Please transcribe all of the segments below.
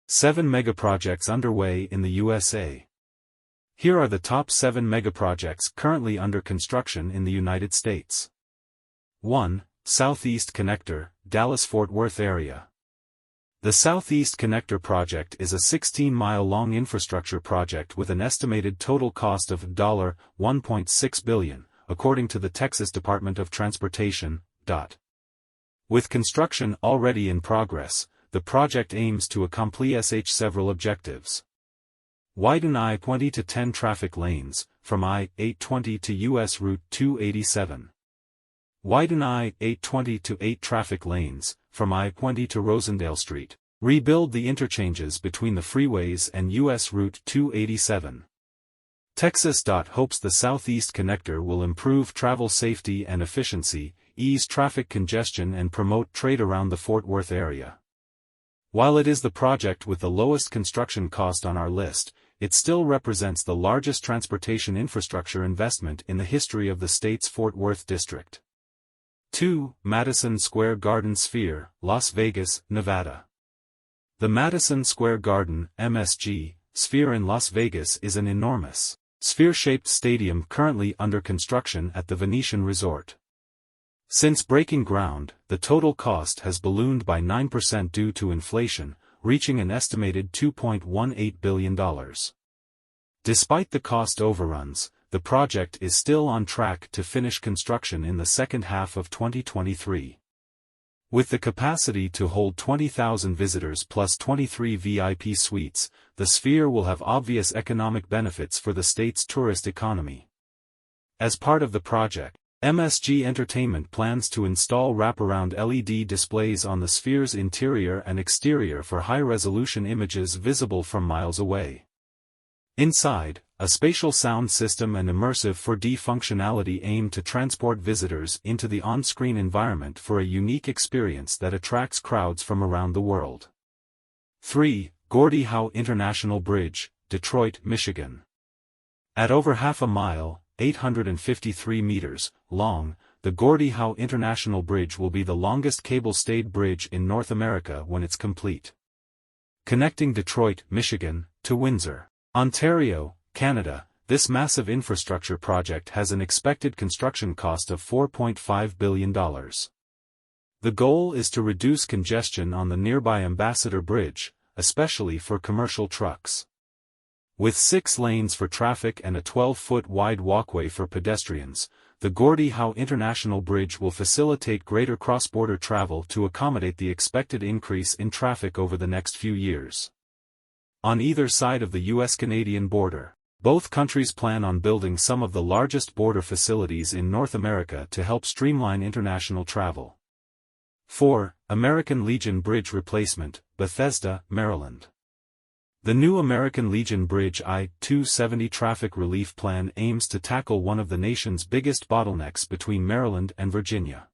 7 megaprojects underway in the USA. Here are the top 7 megaprojects currently under construction in the United States. 1. Southeast Connector, Dallas-Fort Worth area. The Southeast Connector project is a 16-mile-long infrastructure project with an estimated total cost of $1.6 billion, according to the Texas Department of Transportation. With construction already in progress, the project aims to accomplish several objectives. Widen I-20 to 10 traffic lanes, from I-820 to U.S. Route 287. Widen I-820 to 8 traffic lanes, from I-20 to Rosendale Street. Rebuild the interchanges between the freeways and U.S. Route 287. Texas. Hopes the Southeast Connector will improve travel safety and efficiency, ease traffic congestion and promote trade around the Fort Worth area. While it is the project with the lowest construction cost on our list, it still represents the largest transportation infrastructure investment in the history of the state's Fort Worth district. 2. Madison Square Garden Sphere, Las Vegas, Nevada. The Madison Square Garden, MSG, Sphere in Las Vegas is an enormous, sphere-shaped stadium currently under construction at the Venetian Resort. Since breaking ground, the total cost has ballooned by 9% due to inflation, reaching an estimated $2.18 billion. Despite the cost overruns, the project is still on track to finish construction in the second half of 2023. With the capacity to hold 20,000 visitors plus 23 VIP suites, the Sphere will have obvious economic benefits for the state's tourist economy. As part of the project, MSG Entertainment plans to install wraparound LED displays on the Sphere's interior and exterior for high-resolution images visible from miles away. Inside, a spatial sound system and immersive 4D functionality aim to transport visitors into the on-screen environment for a unique experience that attracts crowds from around the world. 3. Gordie Howe International Bridge, Detroit, Michigan. At over half a mile, 853 meters, long, the Gordie Howe International Bridge will be the longest cable-stayed bridge in North America when it's complete. Connecting Detroit, Michigan, to Windsor, Ontario, Canada, this massive infrastructure project has an expected construction cost of $4.5 billion. The goal is to reduce congestion on the nearby Ambassador Bridge, especially for commercial trucks. With 6 lanes for traffic and a 12-foot wide walkway for pedestrians, the Gordie Howe International Bridge will facilitate greater cross-border travel to accommodate the expected increase in traffic over the next few years. On either side of the U.S.-Canadian border, both countries plan on building some of the largest border facilities in North America to help streamline international travel. 4. American Legion Bridge Replacement, Bethesda, Maryland. The new American Legion Bridge I-270 traffic relief plan aims to tackle one of the nation's biggest bottlenecks between Maryland and Virginia.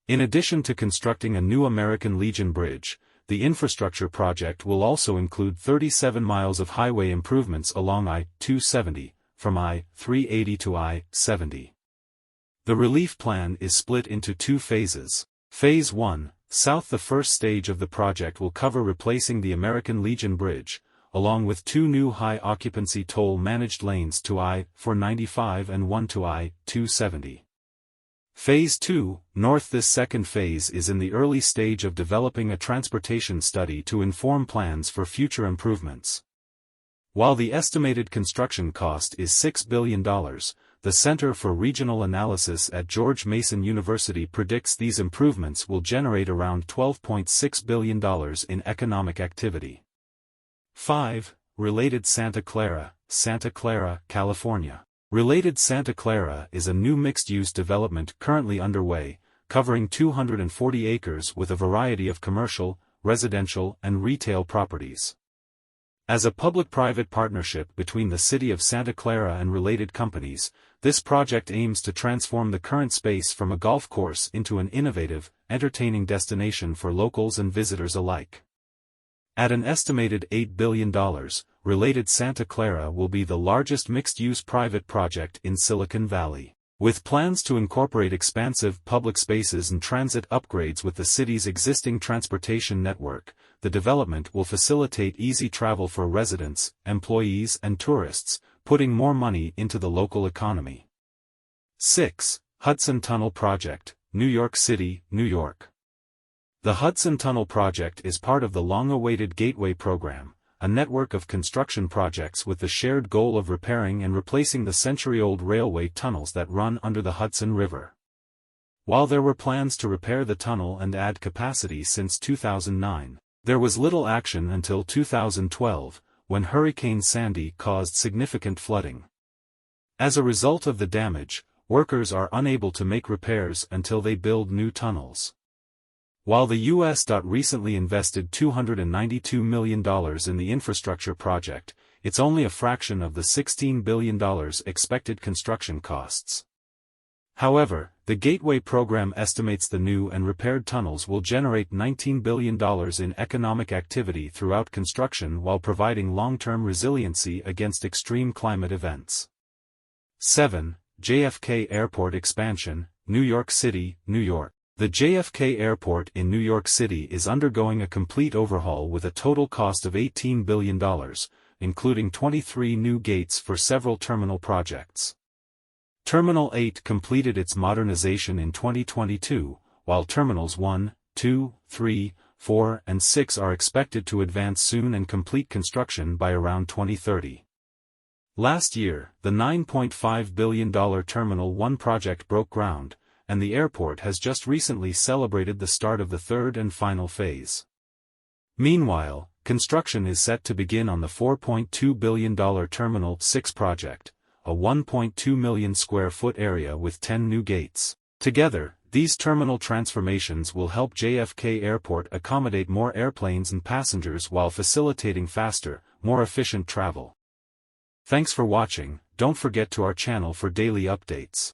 In addition to constructing a new American Legion Bridge, the infrastructure project will also include 37 miles of highway improvements along I-270, from I-380 to I-70. The relief plan is split into 2 phases. Phase 1, south. The first stage of the project will cover replacing the American Legion Bridge, along with 2 new high-occupancy toll-managed lanes to I-495 and 1 to I-270. Phase 2, north. This second phase is in the early stage of developing a transportation study to inform plans for future improvements. While the estimated construction cost is $6 billion, the Center for Regional Analysis at George Mason University predicts these improvements will generate around $12.6 billion in economic activity. 5. Related Santa Clara, California. Related Santa Clara is a new mixed-use development currently underway, covering 240 acres with a variety of commercial, residential and retail properties. As a public-private partnership between the city of Santa Clara and related companies, this project aims to transform the current space from a golf course into an innovative, entertaining destination for locals and visitors alike. At an estimated $8 billion, Related Santa Clara will be the largest mixed-use private project in Silicon Valley. With plans to incorporate expansive public spaces and transit upgrades with the city's existing transportation network, the development will facilitate easy travel for residents, employees and tourists, putting more money into the local economy. 6. Hudson Tunnel Project, New York City, New York. The Hudson Tunnel Project is part of the long-awaited Gateway Program, a network of construction projects with the shared goal of repairing and replacing the century-old railway tunnels that run under the Hudson River. While there were plans to repair the tunnel and add capacity since 2009, there was little action until 2012, when Hurricane Sandy caused significant flooding. As a result of the damage, workers are unable to make repairs until they build new tunnels. While the U.S. recently invested $292 million in the infrastructure project, it's only a fraction of the $16 billion expected construction costs. However, the Gateway Program estimates the new and repaired tunnels will generate $19 billion in economic activity throughout construction while providing long-term resiliency against extreme climate events. 7. JFK Airport Expansion, New York City, New York. The JFK Airport in New York City is undergoing a complete overhaul with a total cost of $18 billion, including 23 new gates for several terminal projects. Terminal 8 completed its modernization in 2022, while Terminals 1, 2, 3, 4 and 6 are expected to advance soon and complete construction by around 2030. Last year, the $9.5 billion Terminal 1 project broke ground, and the airport has just recently celebrated the start of the third and final phase. Meanwhile, construction is set to begin on the $4.2 billion Terminal 6 project, a 1.2 million square foot area with 10 new gates. Together, these terminal transformations will help JFK Airport accommodate more airplanes and passengers while facilitating faster, more efficient travel. Thanks for watching. Don't forget to our channel for daily updates.